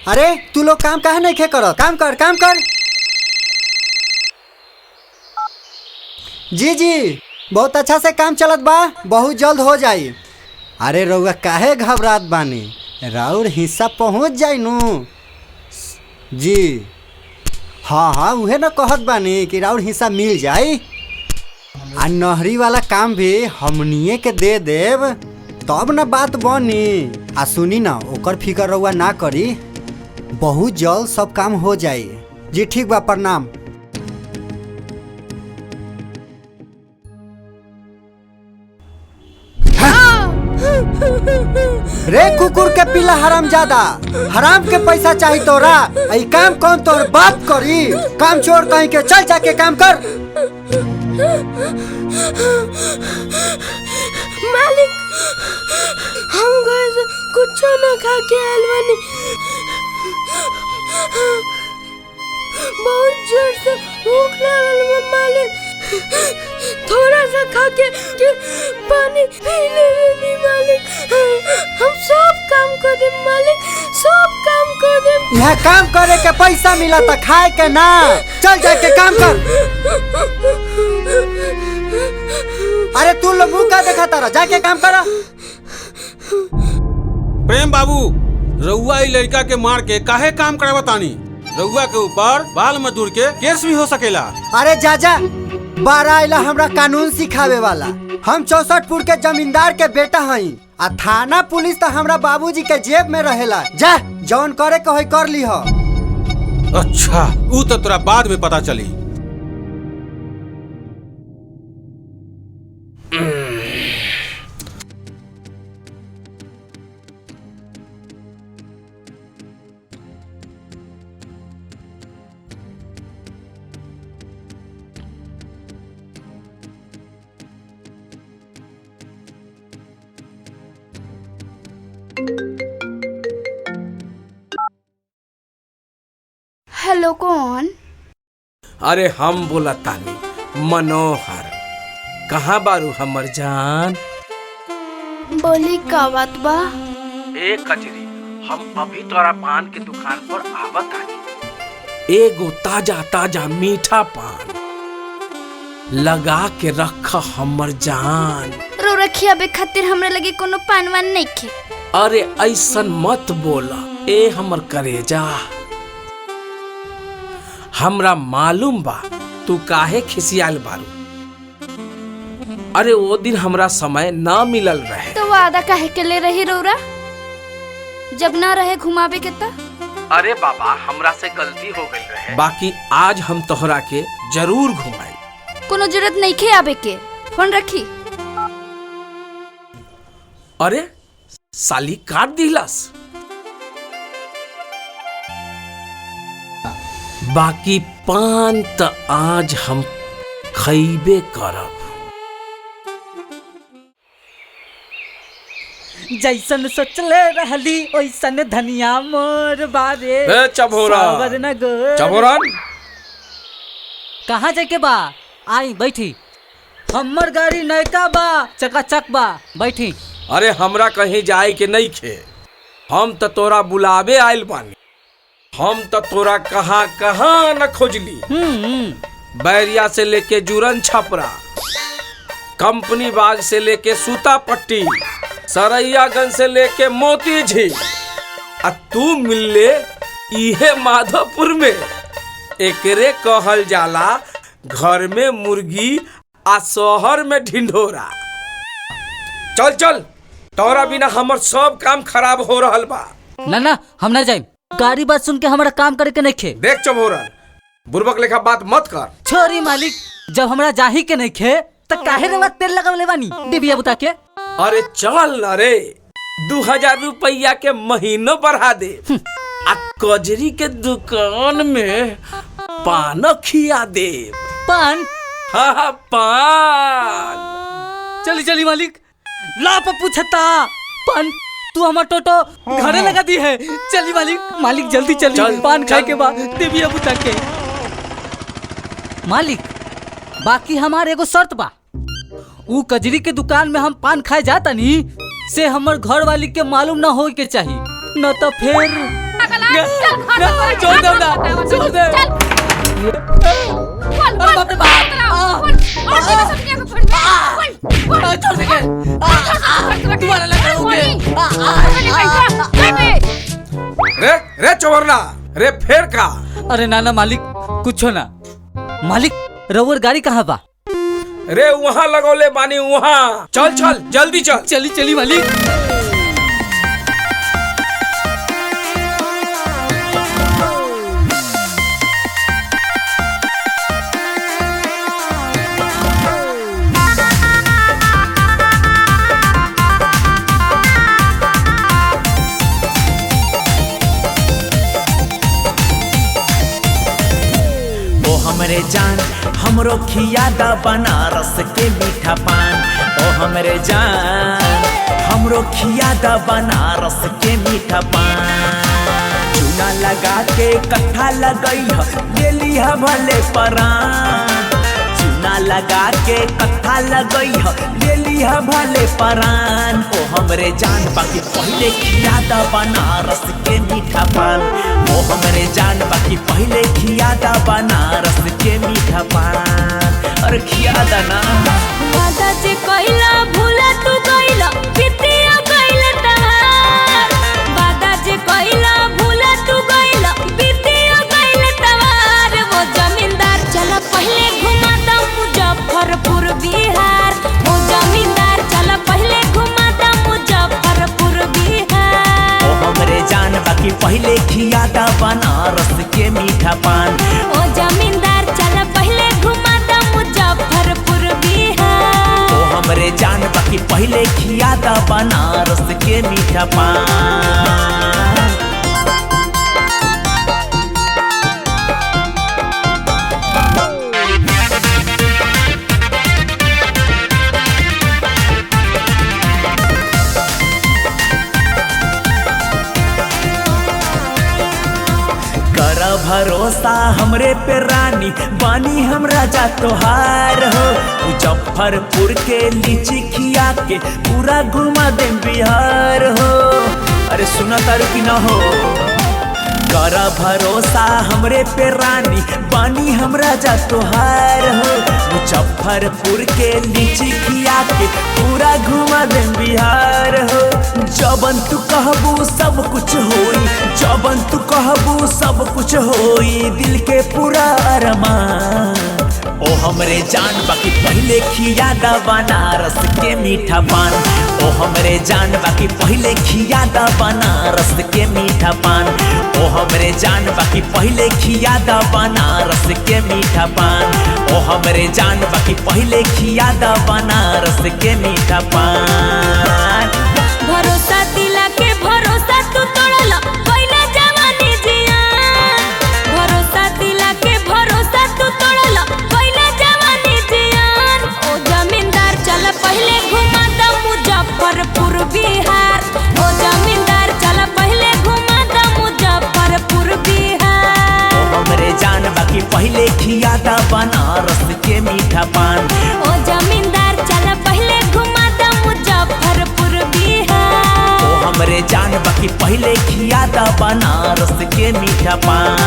अरे तू लोग काम काहे नहीं करत? काम कर काम कर। जी जी बहुत अच्छा से काम चलत बा, बहुत जल्द हो जाई। अरे रउआ काहे घबरात बानी, राउर हिस्सा पहुँच जाई नु। जी हाँ उहे न कहत बानी कि राउर हिस्सा मिल जाई। आ नहरी वाला काम भी हमनिए के दे देव तब न बात बनी। आ सुनी ना, ओकर फिकर रउआ ना करी, बहुत जल्द सब काम हो जाई। जी ठीक बा, प्रणाम। रे कुकुर के पिला हरामजादा, हराम के पैसा चाहिए तोरा। ई काम कौन तोर बाप करी? काम छोड़ कहीं के चल जाके काम कर। मालिक हम घर से कुछ न खा के आयल बानी, बहुत जोर से भूख लागल बा मालिक। थोड़ा सा खा के पानी पी ले मालिक। हम सब काम कर दे मालिक, सब काम कर दे। यहाँ काम करे के पैसा मिला था, खाए के ना। चल जाके काम कर। अरे तू लोग मुँह का देखा तारा, जाके काम करा। प्रेम बाबू, रउआ ई लड़का के मार के काहे काम करावा तानी? रउआ के ऊपर बाल मजदूर के केस भी हो सकेला। अरे जा बारह आइला हमरा कानून सिखावे वाला। हम 64पुर के जमींदार के बेटा हई। आ थाना पुलिस तो हमरा बाबूजी के जेब में रहेला। जा जौन करे के होई कर ली हो। अच्छा, ऊ तो तोरा बाद में पता चली। हेलो कौन? अरे हम बोला तानी मनोहर। कहाँ बारू हमर जान? बोली का बात बा? ए कजरी, हम अभी तोरा पान के दुकान पर आवत आनी। एगो ताजा ताजा मीठा पान लगा के रख हमर जान। रो रखिया बे खातिर हमरा लगे कोनो पानवान नहीं खे। अरे ऐसन मत बोला ए हमर करेजा। हमरा मालूम बा तू काहे खिसियाल बारू। अरे वो दिन हमरा समय ना मिलल रहे तो वादा काहे के ले रही रौरा, जब ना रहे घुमावे के ता? अरे बाबा, हमरा से गलती हो गई रहे। बाकी आज हम तोहरा के जरूर घुमाई। कोनो जरूरत नहीं खे आवे के। फोन रखी। अरे साली काट दिलस। बाकी पान त आज हम खइबे करब। जैसन सोचले रहली ओइसन धनिया मोर बारे। ए चभोरन, चभोरन कहाँ जाके बा? आई बैठी। हमर गाड़ी नयका बा, चकाचक बा, बैठी। अरे हमरा कहीं जाए के नहीं खे। हम त तोरा बुलावे आइल बानी। हम तो तोरा कहाँ कहाँ न खोजली। बैरिया से लेके जुरन छपरा, कंपनी बाग से लेके सूता पट्टी, सरैयागंज से लेके मोती झील, आ तू मिलले इहे माधोपुर में। एकरे कहल जाला घर में मुर्गी आ शहर में ढिंढोरा। चल चल, तोरा बिना हमर सब काम खराब हो रहल बा। ना हम ना जाए। गाड़ी बात सुन के हमारा काम करे के नहीं खे। देख चभोरन, बुर्बक लेखा बात मत कर। छोरी मालिक, जब हमरा जाही के नहीं खे तो काहे रे तेल लगावले बानी डिबिया बुता के। अरे चल न रे, 2000 रुपया के महीनो बढ़ा दे। आ कजरी के दुकान में पान खिया दे। पान? हाँ पान। चली चली मालिक, ला पप्पू छत्ता पान। तू हमार टोटो घरे लगा दी है। चली मालिक, मालिक जल्दी चली। चल, पान खाए चल। के बाद देविया बुता के। मालिक बाकी हमार एगो शर्त बा। ऊ कजरी के दुकान में हम पान खाए जाता नी से हमर घर वाली के मालूम ना हो के चाहिए, न तो फिर ना छोड़ दो ना छोड़ दे। अरे बाप रे बाप। छोड़ दे तुम्हारा लग रे रे चोरना रे फेर का। अरे नाना मालिक कुछ ना मालिक रउर गाड़ी कहाँ बा? रे वहाँ लगौले बानी वहाँ। चल चल जल्दी चल। चली चली मालिक। हमरे जान हमरो खियादा बनारस के मीठा पान। ओ हमरे जान हमरो खियादा बनारस के मीठा पान। चूना लगा के कट्ठा लगई ले लिहा भले परान। चूना लगा के कट्ठा लगई ले लिहा भले परान। ओ हमरे जान बाकी पहले खियादा बनारस के मीठा पान। ओ हमरे जान बाकी पहले खियादा बनारस के मीठा पान। और खियादा ना वादा जे कइला भूला तू गइला बितिया गइला तहार। वादा जे कइला भूला तू गइला बितिया गइला तहार। वो जमींदार चला पहले घुमा दा मुजफ्फरपुर बिहार। वो जमींदार चला पहले घुमा दा मुजफ्फरपुर बिहार। ओ हमरे जान बाकी पहले खियादा बनारस के मीठा पान। ओ जमींदार चला पहले घुमा दा मुजफ्फरपुर बिहार। ओ हमरे जान बाकी पहले खियादा बनारस के मीठा पान। भरोसा हमरे पे रानी बानी हम राजा तोहार हो। मुजफ्फरपुर के लीची खिया के पूरा घुमा दे बिहार हो। अरे सुना तारू की ना हो। कर भरोसा हमरे पे रानी बानी हम राजा तोहार हो। मुजफ्फरपुर के लीची खिया के पूरा घुमा दे बिहार हो। जबन तू कहबू सब कुछ होई। जबन तू कहबू सब कुछ होई। दिल के पूरा अरमान। ओ हमरे जान बाकी पहले खियादा बनारस के मीठा पान। ओ हमरे जान बाकी पहले खियादा बनारस के मीठा पान। ओ हमरे जान बाकी पहले खियादा बनारस के मीठा पान। ओ हमरे जान बाकी पहले खियादा बनारस के मीठा पान। भरोसा दिला के भरोसा तू तोड़ला कइला जवानी जियान। भरोसा दिला के भरोसा तू तोड़ला कइला जवानी जियान। ओ जमींदार चल पहले घुमा दा मुजफ्फरपुर बिहार। ओ जमींदार चल पहले घुमा दा मुजफ्फरपुर बिहार। ओ हमरे जान बाकी पहले खियादा बनारस के मीठा पान। ओ जमींदार चल पहले घुमा दा मुजफ्फरपुर बिहार। ओ हमरे जान बाकी पहले खियादा बनारस के मीठा पान।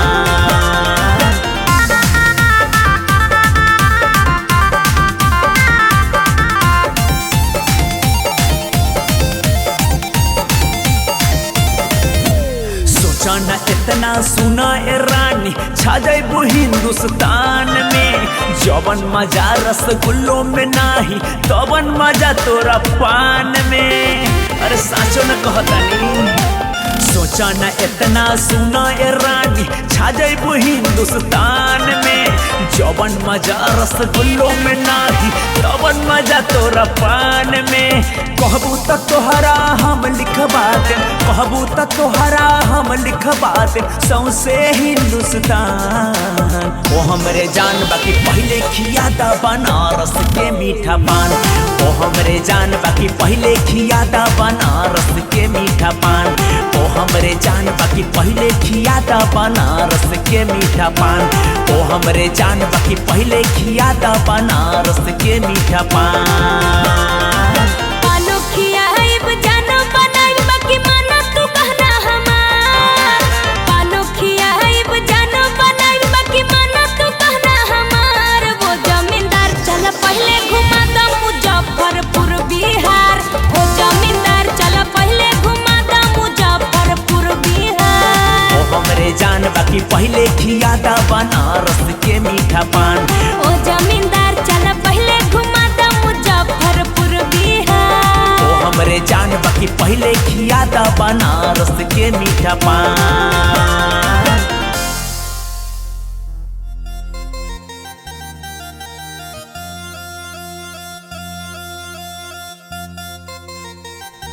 सोचा न इतना सुना ए रानी छा जाइबू हिंदुस्तान में। जवन मजा रसगुल्लों में नाही तवन मजा तोरा पान में। अरे साचो न कहतानी। सोचा न इतना सुना ए रानी छा जाइबू हिंदुस्तान में। जवन मजा रसगुल्लों में नाही तवन मजा तोरा पान में। कहबू त तोहरा हम लिखवा दे। कहबू त तोहरा हम लिखवा दे सौंसे हिंदुस्तान। ओ हमरे जान बाकी पहले खियादा बनारस के मीठा पान। ओ हमरे जान बाकी पहले खियादा बनारस के मीठा पान। ओ हमरे जान बाकी पहले खियादा बनारस के मीठा पान। ओ हमरे जान बाकी पहले खियादा बनारस के मीठा पान। पानो खियाइब जानो बनाइब बाकी माना तू कहना हमार। मीठा पान। ओ जमींदार चल पहले घुमा द मुजफ्फरपुर बिहार। ओ हमरे जान बाकी पहले खिया दा बनारस के मीठा पान।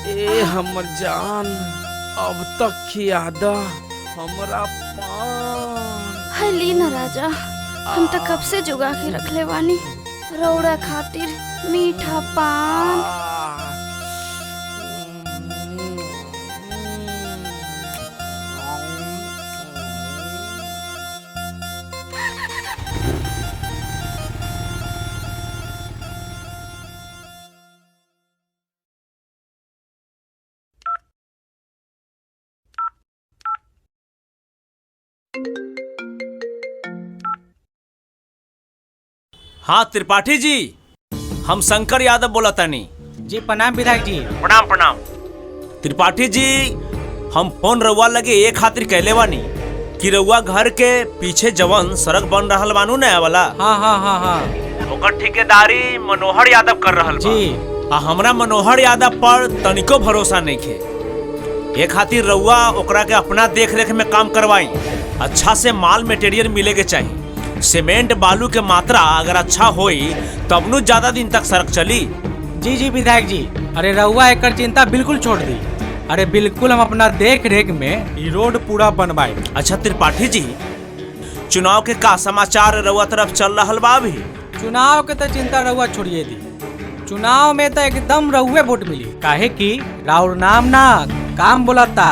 ए हमर जान अब तक खियादा हमरा पान। हली न राजा, हम तो कब से जुगा के रखले बानी रौड़ा खातिर मीठा पान। हाँ त्रिपाठी जी, हम शंकर यादव बोला तानी। जी प्रणाम विधायक जी। प्रणाम प्रणाम। त्रिपाठी जी, हम फोन रउआ लगे एक खातिर कहले बानी कि रउआ घर के पीछे जवन सड़क बन रहल बानू नया वाला, हाँ हाँ हाँ हाँ ओकर ठेकेदारी मनोहर यादव कर रहल बा। जी। आ हमरा मनोहर यादव पर तनिको भरोसा नहीं खे। ये खातिर रउआ ओकरा के अपना देख रेख में काम करवाई। अच्छा से माल मटेरियल मिले के चाहिए। सीमेंट बालू के मात्रा अगर अच्छा होई तब नु ज्यादा दिन तक सड़क चली। जी जी विधायक जी, अरे रउआ एकर चिंता बिल्कुल छोड़ दी। अरे बिल्कुल हम अपना देख रेख में ये रोड पूरा बनवाए। अच्छा त्रिपाठी जी, चुनाव के का समाचार रउआ तरफ चल रहल बा अभी? चुनाव के तो चिंता रउआ छोड़िए दी। चुनाव में तो एकदम रउए वोट मिली, काहे कि राउर नाम ना काम बोलता।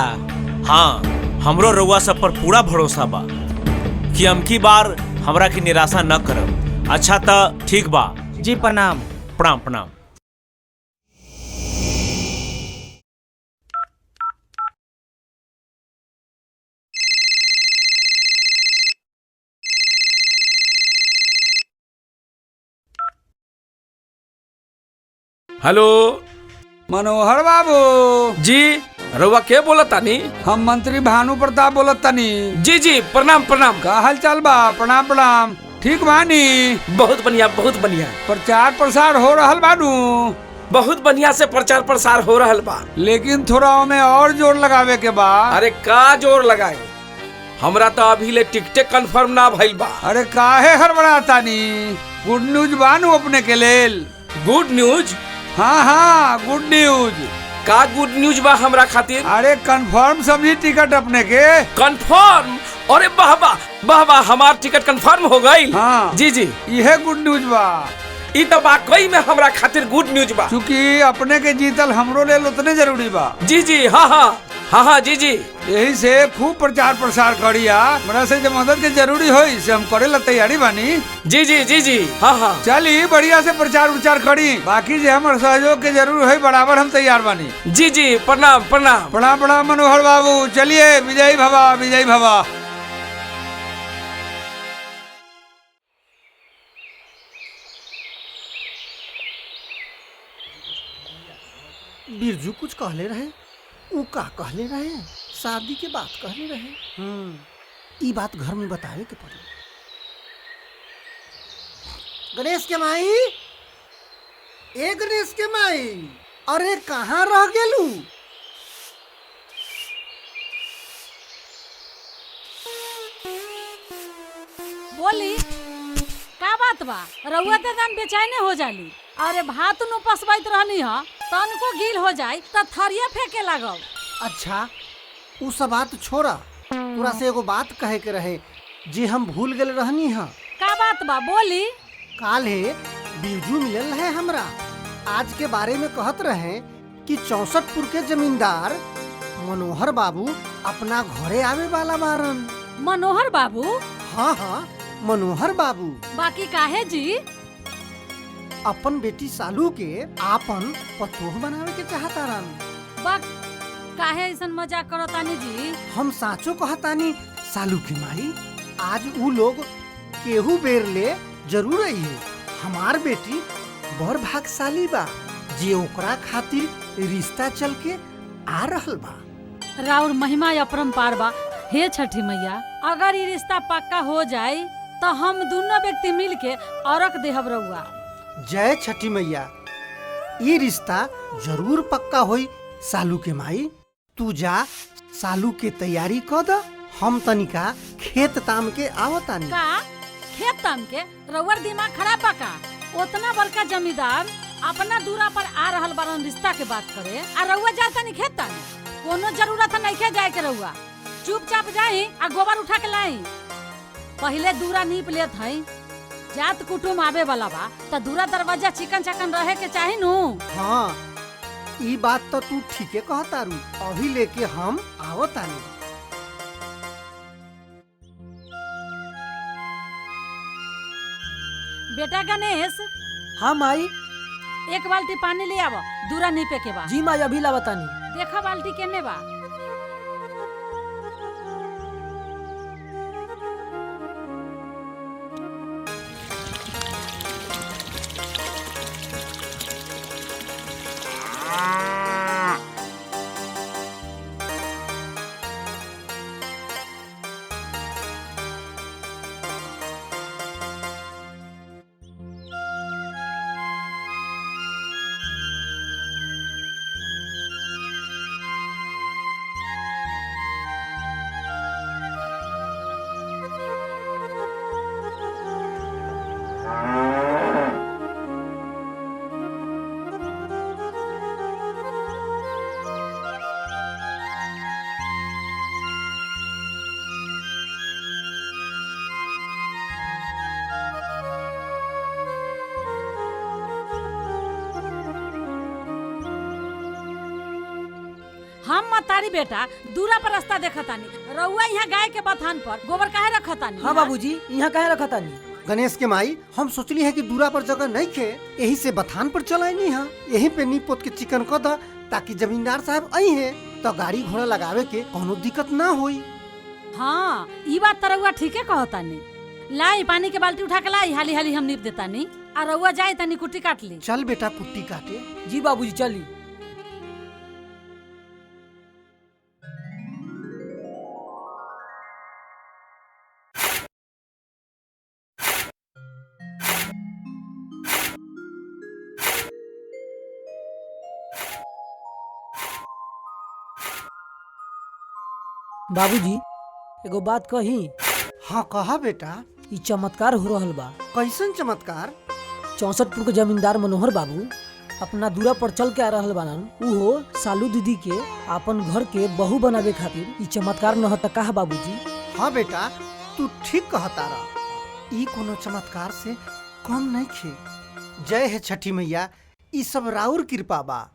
हाँ, हमरो रउआ सब पर पूरा भरोसा बा कि अमकी बार हमरा की निराशा न करब। अच्छा त ठीक बा। जी प्रणाम। प्रणाम प्रणाम। हेलो मनोहर बाबू जी, रउआ के बोला तानी? हम मंत्री भानु प्रताप बोलत तनी। जी जी प्रणाम प्रणाम। का हाल चाल बा? प्रणाम प्रणाम। ठीक बानी? बहुत बढ़िया बहुत बढ़िया। प्रचार प्रसार हो रहल बानू? बहुत बढ़िया से प्रचार प्रसार हो रहल बा, लेकिन थोड़ा में और जोर लगावे के बा। अरे का जोर लगाए, हमरा तो अभी ले टिकटे कंफर्म ना भइल बा। अरे काहे हड़बड़ातानी? गुड न्यूज बानू अपने के लेल। Good news? हाँ हाँ गुड न्यूज। का गुड न्यूज बा हमरा खातिर? अरे कंफर्म समझी टिकट अपने के। कंफर्म? अरे वाह वाह वाह वाह, हमार टिकट कंफर्म हो गई। हाँ जी जी, यह गुड न्यूज बा। ई तो वाकई में हमरा खातिर गुड न्यूज बा। चूँकि अपने के जीतल हमरो लेल उतने जरूरी बा। जी जी हाँ हाँ हाँ हाँ जी जी। यही से खूब प्रचार प्रसार करिया। हमरा से जब मदद के जरूरी होई से हम करे ला तैयारी बानी। जी जी जी जी हाँ हाँ। चली बढ़िया से प्रचार उचार करी। बाकी जे हमारे सहयोग के जरूर होई बराबर हम तैयार बानी। जी जी प्रणाम प्रणाम। प्रणाम प्रणाम मनोहर बाबू। चलिए विजयी भवा विजयी भवा। बिरजू कुछ कहले रहे, ऊ का कहले रहे? शादी के बात कहले रहे। ई बात घर में बतावे के पड़ी। गणेश के माई, ए गणेश के माई, अरे कहाँ रह गेलू? बोली का बात बा? रउआ तो दान बेचैने हो जाली। अरे भात नु पसबैत रहनी ह, तनको गील हो जाई त थरिया फेंके लागल। अच्छा उ सब बात छोड़ा, तोरा से एगो बात कहे के रहे जे हम भूल गेल रहनी ह। का बात बा? बोली। काल्हे बिरजू मिलल रहे हमरा। आज के बारे में कहत रहे कि 64पुर के जमींदार मनोहर बाबू अपना घरे आवे वाला बारन। मनोहर बाबू? हाँ हाँ मनोहर बाबू। बाकी काहे जी? अपन बेटी सालू के आपन पतोह बनावे के चाहतारन। बा काहे ऐसन मजाक करतानी जी? हम साचो कहतानी सालू की माई, आज ऊ लोग केहू बेर ले जरूर आई है। हमार बेटी बड़ भाग्यशाली बा जे ओकरा खातिर रिश्ता चल के आ रहल बा। राउर महिमा अपरंपार बा। हे छठी मैया, अगर ये रिश्ता पक्का हो जाए तो हम दोनों व्यक्ति मिल के औरक देहब रउआ। जय छठी मैया। ये रिश्ता जरूर पक्का होई। सालू के माई तू जा सालू के तैयारी कर द, हम तनिका खेत ताम के आवतानी। का खेत ताम के? रउआ दिमाग खराब बा का? उतना बड़का जमींदार अपना दूरा पर आ रहल बारन रिश्ता के बात करे, आ रउआ जाता नहीं खेत ताम? कोनो जरूरत नहीं के जाए के रउआ। चुपचाप जाई आ गोबर उठा के लाई। पहले दूरा नीप लेत हई, जात कुटुम आवे वाला बा त दूरा दरवाजा चिकन चकन रहे के चाही नु। हाँ ई बात तो तू ठीके कहतारू। अभी लेके हम आवतानी। बेटा गणेश, हाँ माई। एक बाल्टी पानी ले आव, दूरा नीपे के बा। जी माई अभी लावतानी। देखा बाल्टी केने बा। हम मतारी बेटा दूरा पर रास्ता देखतानी, रउआ यहाँ गाय के बथान पर गोबर काहे रखतानी? हाँ बाबूजी, यहाँ काहे रखतानी? गणेश के माई हम सोचली है कि दूरा पर जगह नहीं खे, यही से बथान पर चलाइनी है। यही पे नीप पोत के चिकन कर द, ताकि जमींदार साहब आई है तो गाड़ी घोड़ा लगावे के कोनो दिक्कत ना होई। हाँ ई बात तो रउआ ठीके कहतानी। लाई पानी के बाल्टी उठा के लाई, हाली हाली हम नीप देतानी। आ रउआ जाए तनी कुट्टी काट ली। चल बेटा कुट्टी काटे। जी बाबूजी चली। बाबूजी एगो बात कही। हाँ कहा बेटा। ई चमत्कार हो रहल बा। कैसन चमत्कार? 64 के जमींदार मनोहर बाबू अपना दूरा पर चल के आ रहल बानन, उहो सालू दीदी के अपन घर के बहू बनावे खातिर। ई चमत्कार न होता कहा बाबूजी? हाँ बेटा तू ठीक कहता रहा। ई कोनो चमत्कार से कम नहीं खे। जय है छठी मैया, ई सब राउर कृपा बा।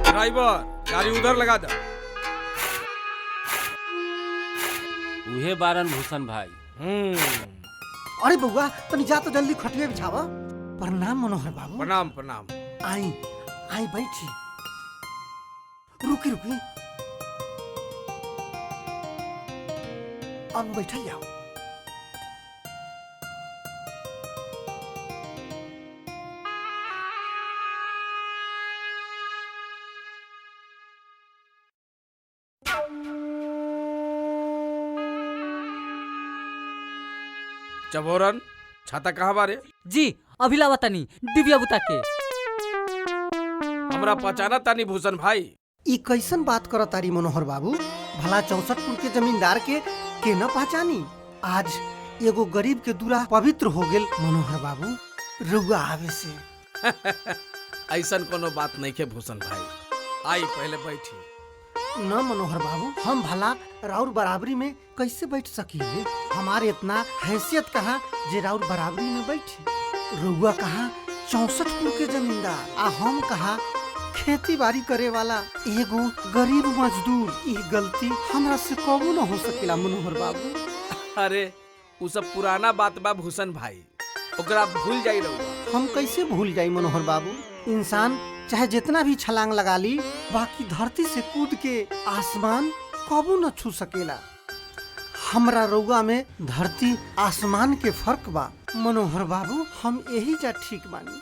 ड्राइवर गाड़ी उधर लगा दे। उहे बारन भूषण भाई। अरे बउआ तनी जा तो जल्दी खटिया बिछावा। प्रणाम मनोहर बाबू। प्रणाम प्रणाम। आई आई बैठी। रुकी रुकी अब बैठल जाओ। चबोरन छाता कहाँ बारे? जी अभी लावतानी, दिव्या बुता के। हमरा पहचाना तानी भूषण भाई। ई कैसन बात करत तारी मनोहर बाबू? भला 64 के जमींदार के न पहचानी? आज एगो गरीब के दूरा पवित्र हो गेल मनोहर बाबू, रुआ आवे से। ऐसन कोनो बात नहीं के भूषण भाई। आई पहले बैठी। न मनोहर बाबू, हम भला राउर बराबरी में कैसे बैठ सकीले? हमारे इतना हैसियत कहाँ जे राउर बराबरी में बैठे? रुआ कहाँ 64 के जमींदार, आ हम कहाँ खेती बाड़ी करे वाला एगो गरीब मजदूर। ये गलती हमरा से कबू न हो सकेला मनोहर बाबू। अरे उ सब पुराना बात बा भूषण भाई, ओकरा भूल जाई रहुआ। हम कैसे भूल जाई मनोहर बाबू? इंसान चाहे जितना भी छलांग लगा ली, बाकी धरती से कूद के आसमान कबू न छू सकेला। हमरा रउआ में धरती आसमान के फर्क बा मनोहर बाबू, हम यही जा ठीक बानी।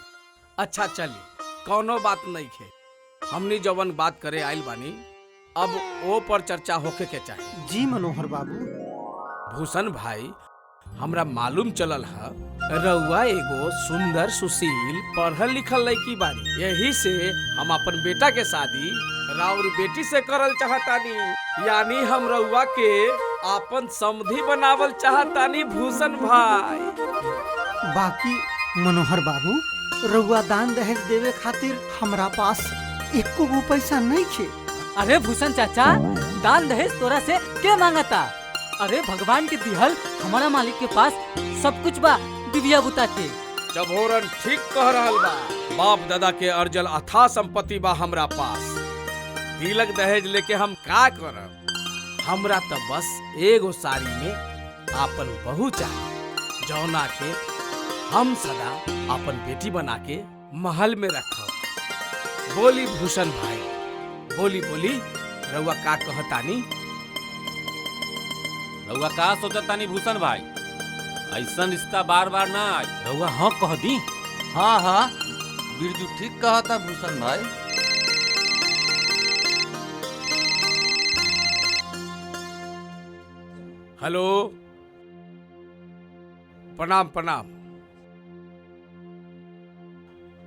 अच्छा चली, कौनो बात नहीं खे। हमनी जवन बात करे आइल बानी, अब ओ पर चर्चा होके के चाहिए। जी मनोहर बाबू। भूषण भाई, हमरा मालूम चलल है रउआ एगो सुंदर सुशील पढ़ल लिखल लड़की बानी, यही से हम अपन बेटा के शादी राउर बेटी से करल चाहतानी, यानी हम रउआ के अपन समधी बनावल चाहतानी भूषण भाई। बाकी मनोहर बाबू, रउआ दान दहेज देवे खातिर हमरा पास एको गो पैसा नहीं खे। अरे भूषण चाचा, दान दहेज तोरा से के मांगता? अरे भगवान के दिहल हमारा मालिक के पास सब कुछ बा, दिव्या बुता के। जबोरन ठीक कह रहल बा। बाप दादा के अर्जल अथाह संपत्ति बा हमरा पास, तिलक दहेज लेके हम का करब? हमरा तो बस एगो साड़ी में आपन बहू चाहिए, जौना के हम सदा अपन बेटी बना के महल में रखब। बोली भूषण भाई, बोली बोली, रउआ का कहतानी? रउआ का सोचतानी भूषण भाई? ऐसा रिश्ता बार बार ना आई, रउआ हाँ कह दी। हाँ हाँ, बिरजू ठीक कहा था भूषण भाई। हेलो, प्रणाम प्रणाम।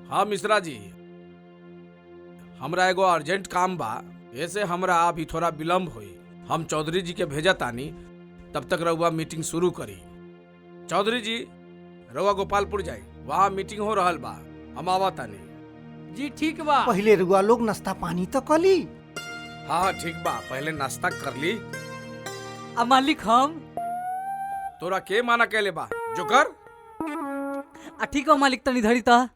हाँ मिश्रा जी, हमरा एगो अर्जेंट काम बा, ऐसे हमरा अभी थोड़ा विलम्ब हुई। हम चौधरी जी के भेजा तानी, तब तक रउआ मीटिंग शुरू करी। चौधरी जी, रउआ गोपालपुर जाई, वहाँ मीटिंग हो रहल बा, हम आवा तानी। जी ठीक बा। पहले रउआ लोग नाश्ता पानी तो कर ली। हाँ ठीक बा, पहले नाश्ता कर ली। अब मालिक हम तोरा के माना कहले बा, जो कर। ठीक बा मालिक, तनी धरी ता।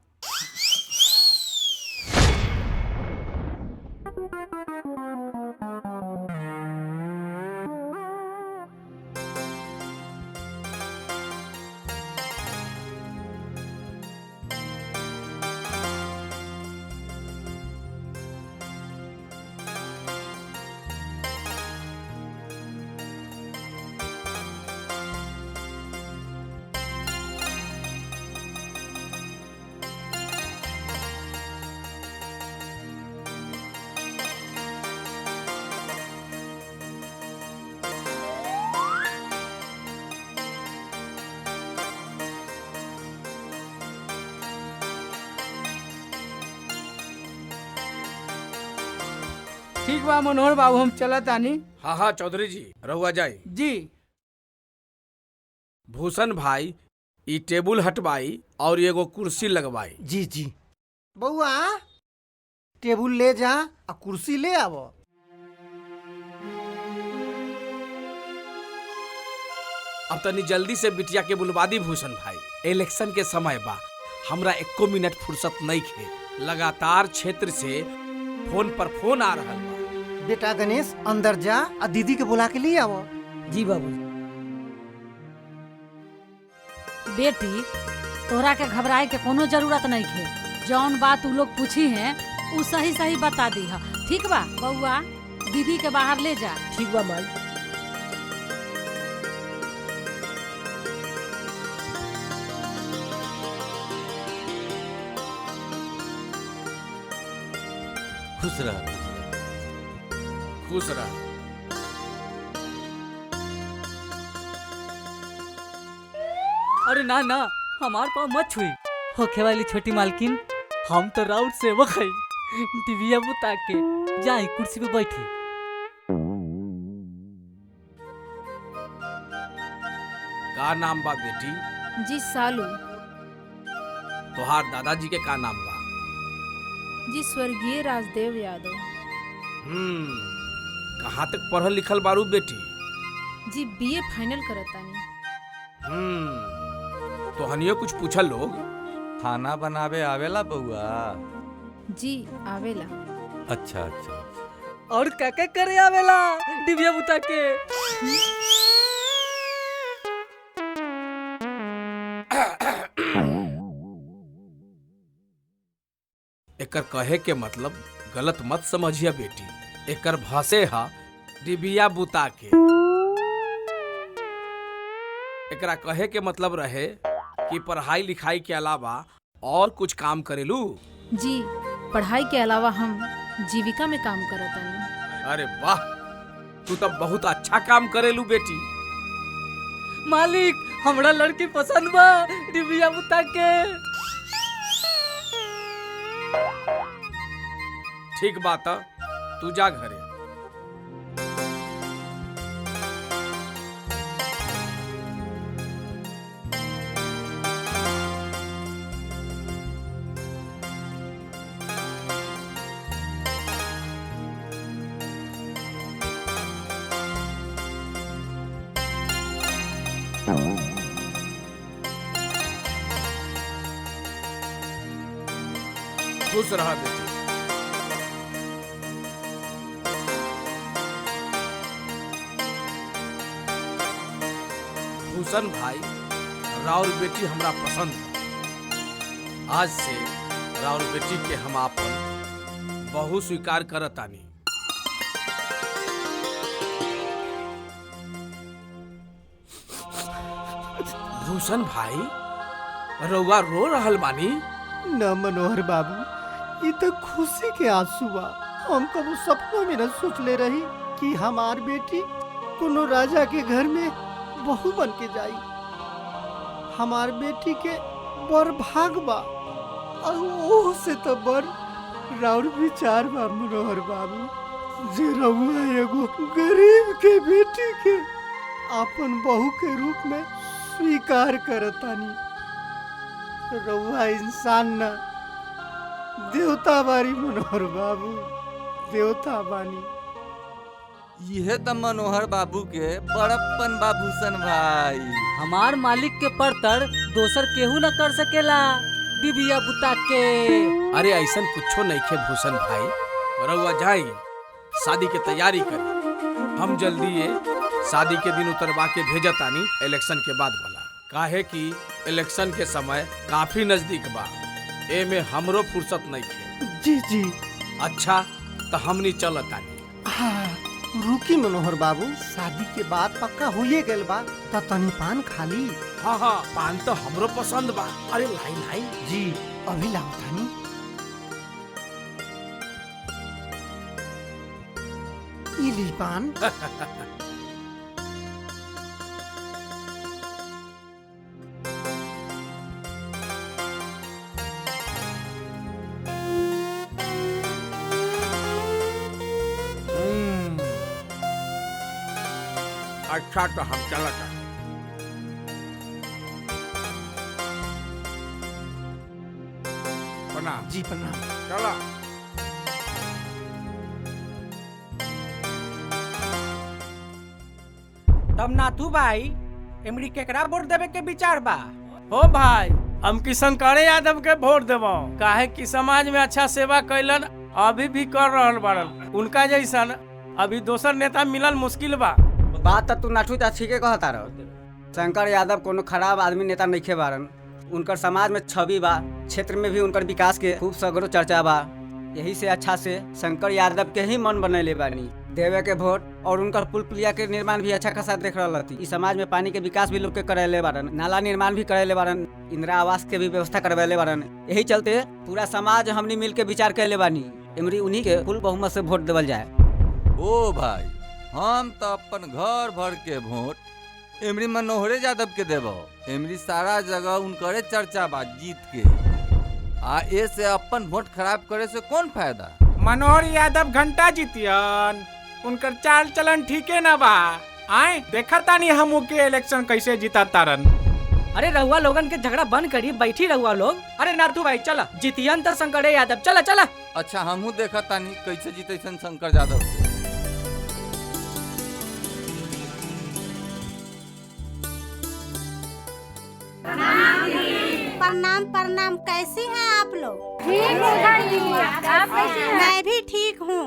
ठीक बा मनोहर बाबू, हम चलत आनी। हाँ हाँ चौधरी जी, रहुआ जाई। जी। भूषण भाई, ई टेबुल हटवाई और एगो कुर्सी लगवाई। जी जी। बउआ, टेबुल ले जा आ कुर्सी ले आवो। अब तनी जल्दी से बिटिया के बुलवा दी भूषण भाई, इलेक्शन के समय बा, हमरा एको मिनट फुर्सत नहीं खे। लगातार क्षेत्र से फोन पर फोन आ रहा बा। बेटा गणेश, अंदर जा आ दीदी के बुला के ले आवो। जी बाबू। बेटी, तोरा के घबराए के कोनो जरूरत नहीं है। जौन बात उ लोग पूछी हैं उ सही सही बता दी है, ठीक बा? बउआ, दीदी के बाहर ले जा। ठीक बा माई। खुश रह, खुश रह। अरे ना ना, हमार पाँव मत छुई। होखे वाली छोटी मालकिन, हम तो राउत सेवक है। दिव्या बुता के जाई कुर्सी पे बैठी। का नाम बा बेटी? जी सालू। तोहार दादाजी के का नाम बा? जी स्वर्गीय राजदेव यादव। कहाँ तक पढ़ल लिखल बारू बेटी? जी बीए फाइनल करतानी। तो हनियो कुछ पूछल लोग? खाना बनावे आवेला बउआ? जी आवेला। अच्छा अच्छा। और क्या क्या करे आवेला दिव्या बुता के? एकर कहे के मतलब गलत मत समझिए बेटी। एकर भाषे हा डिबिया बुता के। एकरा कहे के मतलब रहे कि पढ़ाई लिखाई के अलावा और कुछ काम करेलू। जी, पढ़ाई के अलावा हम जीविका में काम करत हनी। अरे वाह, तू तो बहुत अच्छा काम करेलू बेटी। मालिक हमरा लड़की पसंद बा, डिबिया बुता के। ठीक बात, तू जा घरे। खुश रहा बेटी। भूषण भाई, राउर बेटी हमरा पसंद है। आज से राउर बेटी के हम आपन बहु स्वीकार करतानी। भूषण भाई, रउआ रो रहल बानी? न मनोहर बाबू, ये तो खुशी के आंसू बा। हम कबो सपनों में न सोचले रही कि हमार बेटी कोनो राजा के घर में बहू बन के जाई। हमार बेटी के बड़ भाग बा, और ओह से तो बड़ राउर विचार बा मनोहर बाबू। जे रउआ एगो गरीब के बेटी के अपन बहू के रूप में स्वीकार करतानी। रउआ इंसान ना, देवता बारी मनोहर बाबू, देवता बानी। यह तो मनोहर बाबू के बड़प्पन बा भूषण भाई। हमार मालिक के परतर दोसर केहू न कर सकेला, डिबिया बुता के। अरे ऐसा कुछो नहीं खे भूषण भाई, रउआ जाई शादी के तैयारी करी। हम जल्दी ये शादी के दिन उतरवा के भेजतानी, इलेक्शन के बाद वाला। काहे कि इलेक्शन के समय काफी नजदीक बा, ए में हमरो फुर्सत नहीं खे। जी जी। अच्छा, तो हमनी चलतानी। हाँ, रुकी मनोहर बाबू, शादी के बाद पक्का होइए गेल बा, त तनी पान खाली। हाँ हाँ, पान तो हमरो पसंद बा। अरे लाई लाई। जी, अभी लाओ तानी। ई ली पान। अच्छा, तो हम चलता। प्रणाम। जी प्रणाम। चला। तब नाथू भाई, इमरी केकरा वोट देवे के विचार बा? हो भाई, हम किशनकर यादव के वोट देबो। काहे कि समाज में अच्छा सेवा कैलन, अभी भी कर रहल बाड़न। उनका जैसन अभी दोसर नेता मिलल मुश्किल बा। बात तू नाठू ठीके कहता रहो। शंकर यादव कोनो खराब आदमी नेता नइखे बारन। उनकर समाज में छवि बा, क्षेत्र में भी उनकर विकास के खूब सगरो चर्चा बा। यही से अच्छा से शंकर यादव के ही मन बनैले बानी देवे के वोट। और उनकर पुल पुलिया के निर्माण भी अच्छा खासा देख रहा थी। इस समाज में पानी के विकास भी लोग के करैले बारन, नाला निर्माण भी करैले बारन, इंदिरा आवास के भी व्यवस्था करवैले बारन। यही चलते पूरा समाज हमनी मिल के विचार कैले बानी, इमरी उन्हीं के फुल बहुमत से वोट देवल जाए। ओ भाई, हम तो अपन घर भर के वोट इमरी मनोहर यादव के देबो। इमरी सारा जगह उनकरे चर्चा बा जीत के। आ ए से अपन वोट खराब करे से कौन फायदा? मनोहर यादव घंटा जीतियन, उनकर चाल चलन ठीके ना बा। आए देखा तानी हम के इलेक्शन कैसे जीता तारन। अरे रहुआ लोगन के झगड़ा बंद करी, बैठी रहुआ लोग। अरे नाथू भाई चला, जीतियन तो शंकर यादव, चला चला। अच्छा, हमहू देखा तानी कैसे जीते शंकर यादव से। प्रणाम प्रणाम, कैसी हैं आप लोग? ठीक है, आप कैसे हैं? मैं भी ठीक हूँ।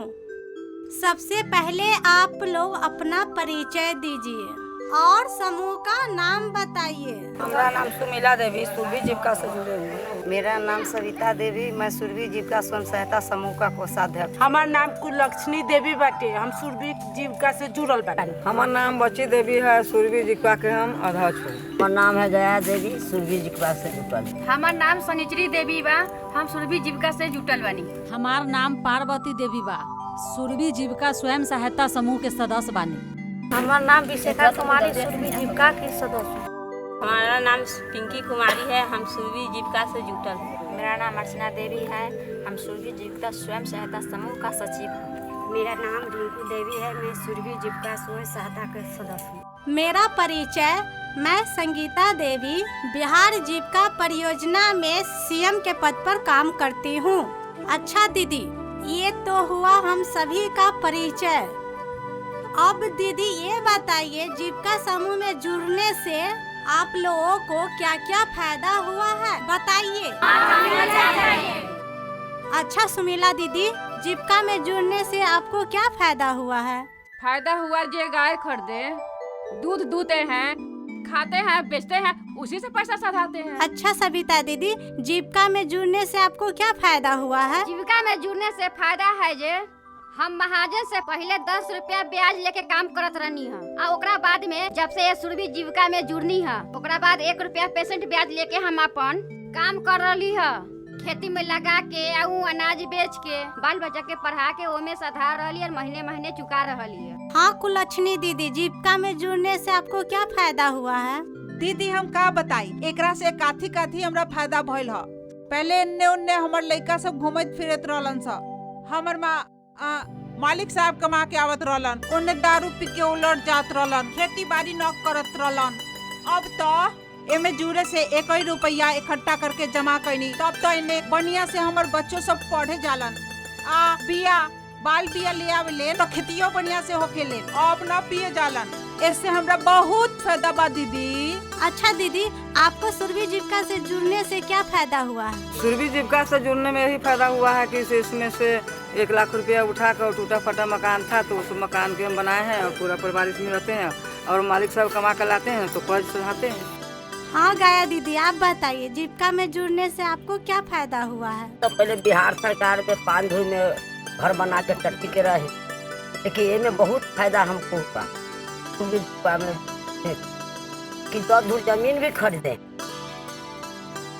सबसे पहले आप लोग अपना परिचय दीजिए और समूह का नाम बताइए। हमारा नाम सुमिला देवी, सुरभि जीविका से जुड़े हुए। मेरा नाम सविता देवी, मैं सुरभि जीविका स्वयं सहायता समूह का कोषाध्यक्ष। हमार नाम कुललक्ष्मी देवी बाटे, हम सुरभि जीविका से जुड़ल बाटे। हमार नाम बच्ची देवी है, सुरभि जीविका के हम अध्यक्ष हैं। हमार नाम है जया देवी, सुरभि जीविका से जुटल। हमार नाम सनिचरी देवी बा, हम सुरभि जीविका से जुटल बानी। हमार नाम पार्वती देवी बा, सुरभि जीविका स्वयं सहायता समूह के सदस्य बानी। हमारा नाम विशेखा कुमारी, सुरभि जीविका की सदस्य। हमारा नाम पिंकी कुमारी है, हम सुरभि जीविका से जुटल। मेरा नाम अर्चना देवी है, हम सुरभि जीविका स्वयं सहायता समूह का सचिव हूँ। मेरा नाम रिंकू देवी है, मैं सुरभि जीविका स्वयं सहायता के सदस्य हूँ। मेरा परिचय, मैं संगीता देवी बिहार जीविका परियोजना में सीएम के पद पर काम करती हूँ। अच्छा दीदी, ये तो हुआ हम सभी का परिचय। अब दीदी ये बताइए, जीविका समूह में जुड़ने से आप लोगों को क्या क्या फायदा हुआ है, बताइए। अच्छा सुमिला दीदी, जीविका में जुड़ने से आपको क्या फायदा हुआ है? फायदा हुआ जे गाय खरीदे, दूध दूते हैं, खाते हैं, बेचते हैं, उसी से पैसा सधाते हैं। अच्छा सविता दीदी, जीविका में जुड़ने से आपको क्या फायदा हुआ है? जीविका में जुड़ने से फायदा है जे हम महाजन से पहले 10 रुपया ब्याज लेके काम करत रहनी है, और ओकरा बाद में जब से ये सुरभि जीविका में जुड़नी है, ओकरा बाद 1 रुपया % ब्याज लेके हम अपन काम कर रही है। खेती में लगा के अनाज बेच के बाल बच्चा के पढ़ा के ओमे सधा रही है, महीने महीने चुका रही है। हाँ कुललक्ष्मी दीदी, जीविका में जुड़ने से आपको क्या फायदा हुआ है? दीदी हम का बताई, एकरा से काथी काथी हमरा फायदा भइल ह। पहले इन्ने उन्ने हमर लइका सब घूमत फिरत रहलन सा, हमर मालिक साहब कमा के आवत रहलन, उन्ने दारू पी के उलट जात रहलन, खेती बाड़ी न करत रहलन। अब तो एमे जुड़े से 1 रुपया इकट्ठा करके जमा कैनी, तब तो इन्हें बढ़िया से हमर बच्चों सब पढ़े जालन। बिया बाल बिया ले आवे तो खेतियों बढ़िया से होके ले, अब न पिए जालन। इससे हमरा बहुत फायदा बा दीदी। अच्छा दीदी, आपको सुरभि जीविका से जुड़ने से क्या फायदा हुआ है? सुरभि जीविका से जुड़ने में यही फायदा हुआ है कि इसमें से 1 लाख रुपया उठा कर टूटा फटा मकान था, तो उस मकान के हम बनाए हैं और पूरा परिवार इसमें रहते हैं, और मालिक साहब कमा कर लाते हैं तो कर्ज सुधाते हैं। हाँ गाया दीदी, आप बताइए, जीविका में जुड़ने से आपको क्या फायदा हुआ है? तो पहले बिहार सरकार में 5 धूर में घर बना के टट्टी के रहे, लेकिन ये में बहुत फायदा हमको हुआ में कि 10 धूर जमीन भी खरीदे,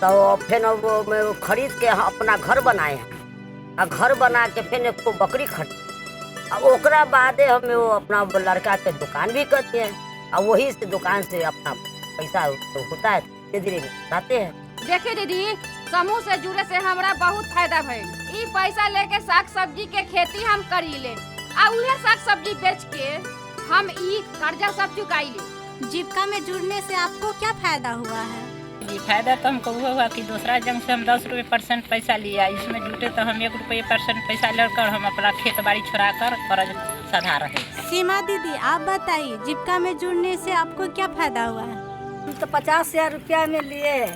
तो फिर वो खरीद के अपना घर बनाए हैं, और घर बना के फिर एक बकरी खरीद, और ओकरा बाद हमें वो अपना लड़का के दुकान भी करते हैं, और वही से दुकान से अपना पैसा तो होता है, धीरे धीरे लाते हैं। देखिए दीदी, समूह से जुड़े से हमरा बहुत फायदा भइल। ई पैसा लेके साग सब्जी के खेती हम करी ले, आ उहे साग सब्जी बेच के हम ई कर्जा सब चुकाई ले। जीविका में जुड़ने से आपको क्या फायदा हुआ है? जी फायदा तो हमको हुआ कि दूसरा जंग से हम 10 रुपये % पैसा लिया, इसमें जुटे तो हम 1 रुपये % पैसा लेकर हम अपना खेत बाड़ी छुड़ा कर कर्ज सधा रहे। सीमा दीदी, आप बताइए, जीविका में जुड़ने से आपको क्या फायदा हुआ है? हम तो 50,000 रुपया में लिए,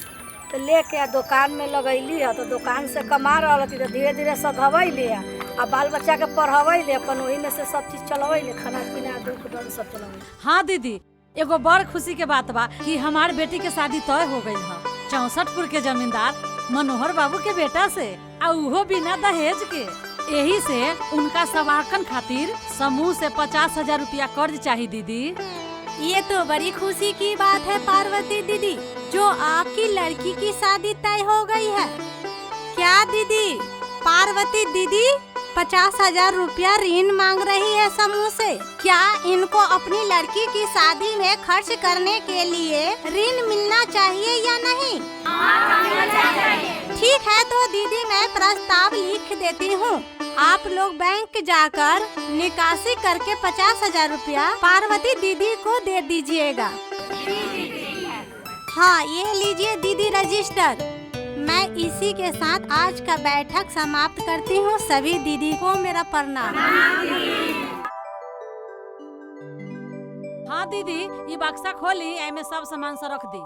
तो लेके दुकान में लगैली है, तो दुकान से कमा रहा थी, तो धीरे धीरे सधवैली है, और बाल बच्चा के पढ़वैली, अपन वही में से सब चीज चलवैली, खाना पीना दूध दही सब चलवैली। हाँ दीदी, एगो बड़ खुशी के बात बा कि हमार बेटी के शादी तय हो गई है 64पुर के जमींदार मनोहर बाबू के बेटा से, और उहो बिना दहेज के। यही से उनका सवाकन खातिर समूह से 50,000 रुपया कर्ज चाहिए दीदी। ये तो बड़ी खुशी की बात है पार्वती दीदी, जो आपकी लड़की की शादी तय हो गई है। क्या दीदी, पार्वती दीदी 50,000 रुपया ऋण मांग रही है समूह से? क्या इनको अपनी लड़की की शादी में खर्च करने के लिए ऋण मिलना चाहिए या नहीं? ठीक है, तो दीदी मैं प्रस्ताव लिख देती हूँ। आप लोग बैंक जाकर निकासी करके 50,000 रुपया पार्वती दीदी को दे दीजिएगा। हाँ, ये लीजिए दीदी रजिस्टर। मैं इसी के साथ आज का बैठक समाप्त करती हूँ। सभी दीदी को मेरा प्रणाम। हाँ दीदी, ये बक्सा खोली, एमे सब सामान से रख दी।